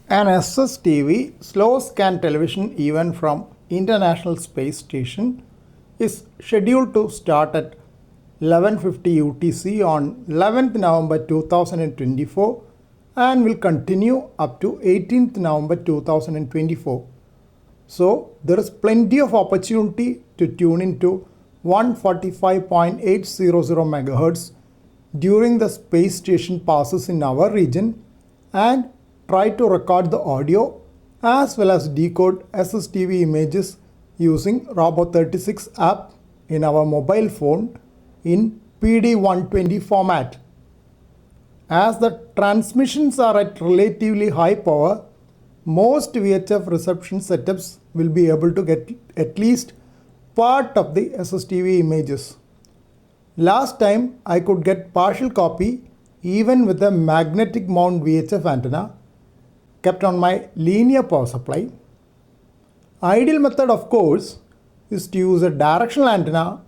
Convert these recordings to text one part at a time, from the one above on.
An SSTV slow scan television event from International Space Station is scheduled to start at 11:50 UTC on 11th November 2024 and will continue up to 18th November 2024. So there is plenty of opportunity to tune into 145.800 MHz during the space station passes in our region and try to record the audio as well as decode SSTV images using Robo36 app in our mobile phone in PD120 format. As the transmissions are at relatively high power, most VHF reception setups will be able to get at least part of the SSTV images. Last time I could get partial copy even with a magnetic mount VHF antenna kept on my linear power supply. Ideal method, of course, is to use a directional antenna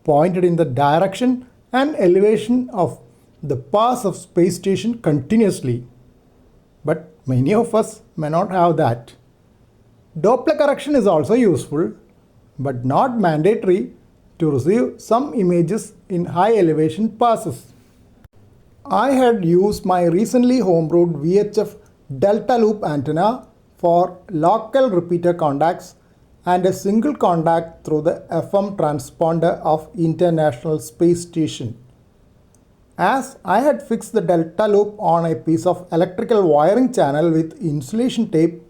pointed in the direction and elevation of the path of space station continuously. But many of us may not have that. Doppler correction is also useful, but not mandatory to receive some images in high elevation passes. I had used my recently homebrewed VHF delta loop antenna for local repeater contacts and a single contact through the FM transponder of International Space Station. As I had fixed the delta loop on a piece of electrical wiring channel with insulation tape,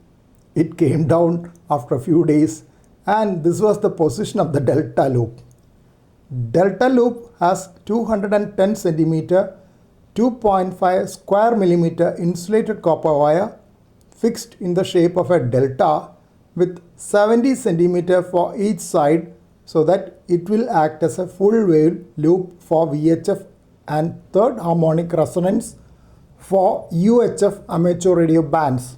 it came down after a few days, and this was the position of the delta loop. Delta loop has 210 cm 2.5 square millimeter insulated copper wire fixed in the shape of a delta with 70 cm for each side so that it will act as a full wave loop for VHF and third harmonic resonance for UHF amateur radio bands.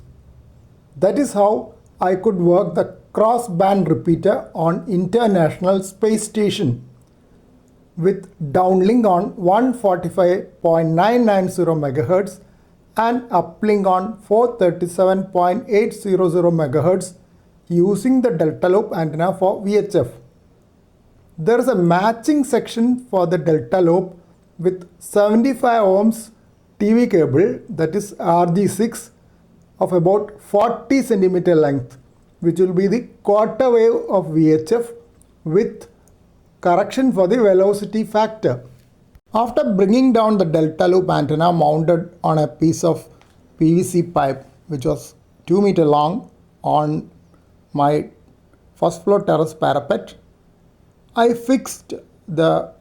That is how I could work the cross band repeater on International Space Station with downlink on 145.990 MHz and uplink on 437.800 MHz using the delta loop antenna for VHF. There is a matching section for the delta loop with 75 ohms TV cable, that is RG6, of about 40 cm length, which will be the quarter wave of VHF with correction for the velocity factor. After bringing down the delta loop antenna mounted on a piece of PVC pipe which was 2 meters long on my first floor terrace parapet, I fixed the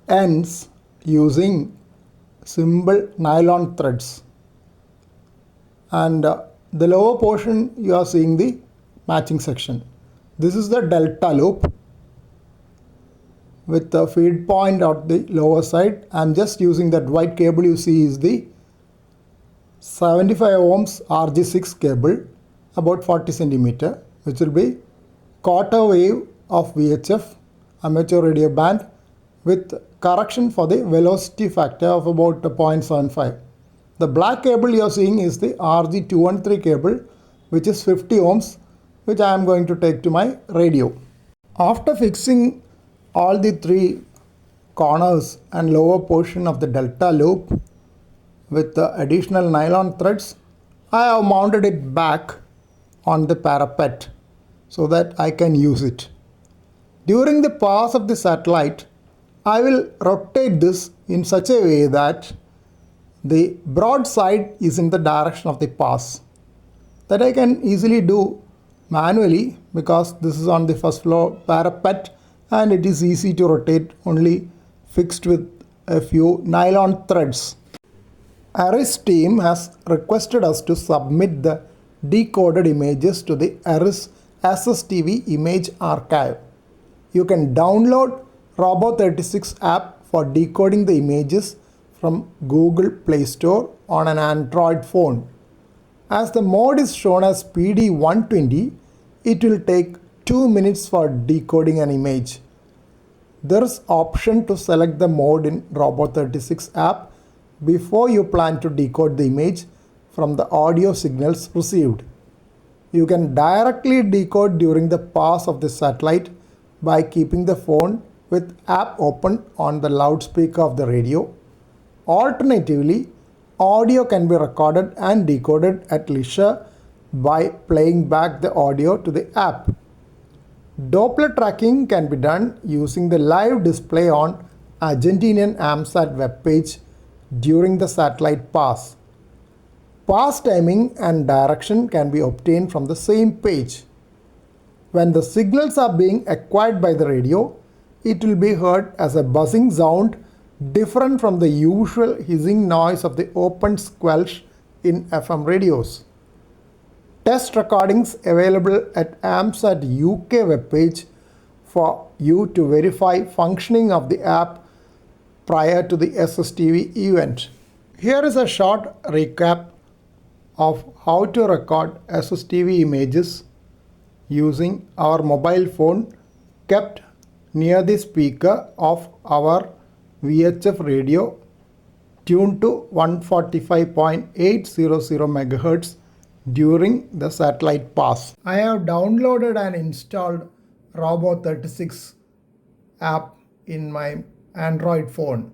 ends using simple nylon threads, and the lower portion you are seeing the matching section. This is the delta loop with the feed point at the lower side. I am just using that white cable you see is the 75 ohms RG6 cable, about 40 cm, which will be quarter wave of VHF amateur radio band with correction for the velocity factor of about 0.75. The black cable you are seeing is the RG213 cable, which is 50 ohms, which I am going to take to my radio. After fixing all the three corners and lower portion of the delta loop with the additional nylon threads, I have mounted it back on the parapet so that I can use it. During the pass of the satellite, I will rotate this in such a way that the broad side is in the direction of the pass. That I can easily do manually because this is on the first floor parapet and it is easy to rotate, only fixed with a few nylon threads. ARIS team has requested us to submit the decoded images to the ARIS SSTV image archive. You can download Robo36 app for decoding the images from Google Play Store on an Android phone. As the mode is shown as PD120, it will take 2 minutes for decoding an image. There is option to select the mode in Robo36 app before you plan to decode the image from the audio signals received. You can directly decode during the pass of the satellite by keeping the phone with app open on the loudspeaker of the radio. Alternatively, audio can be recorded and decoded at leisure by playing back the audio to the app. Doppler tracking can be done using the live display on Argentinian AMSAT webpage during the satellite pass. Pass timing and direction can be obtained from the same page. When the signals are being acquired by the radio, it will be heard as a buzzing sound different from the usual hissing noise of the open squelch in FM radios. Test recordings available at AMSAT UK webpage for you to verify functioning of the app prior to the SSTV event. Here is a short recap of how to record SSTV images using our mobile phone kept near the speaker of our VHF radio tuned to 145.800 MHz during the satellite pass. I have downloaded and installed Robo36 app in my Android phone.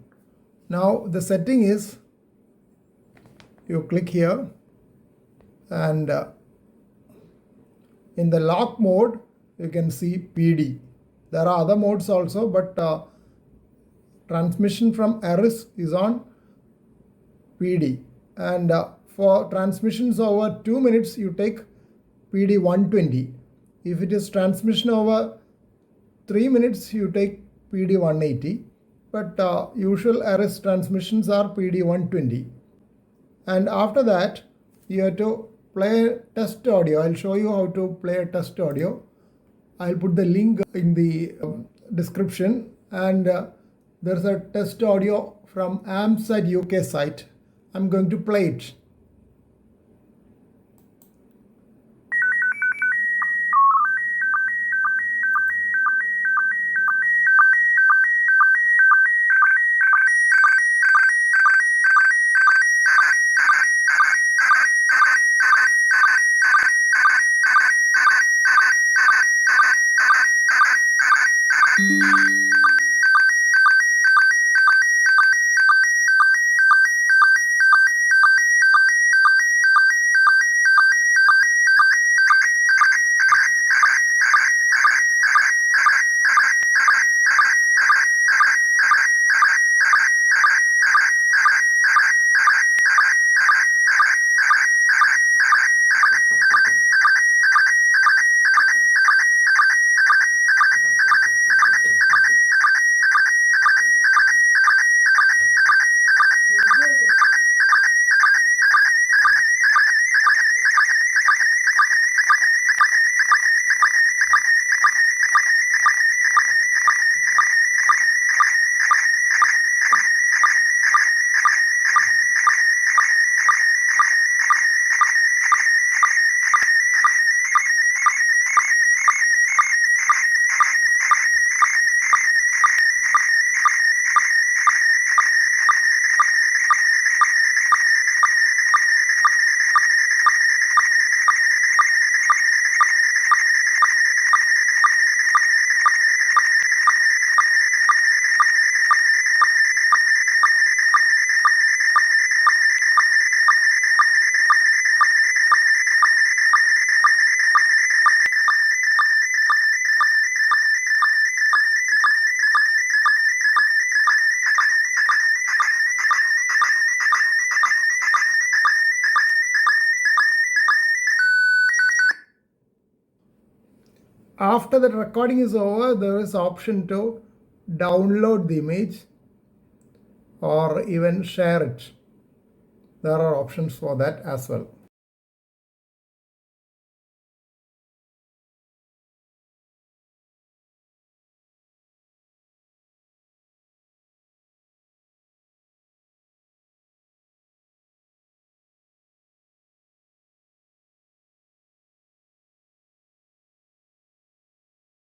Now the setting is, you click here and in the lock mode you can see PD. There are other modes also, but transmission from Eris is on PD, and for transmissions over 2 minutes you take PD 120. If it is transmission over 3 minutes you take PD 180, but usual Eris transmissions are PD 120. And after that you have to play test audio. I'll show you how to play a test audio. I'll put the link in the description, and there's a test audio from AMSAT UK site. I'm going to play it. After the recording is over, there is option to download the image or even share it. There are options for that as well.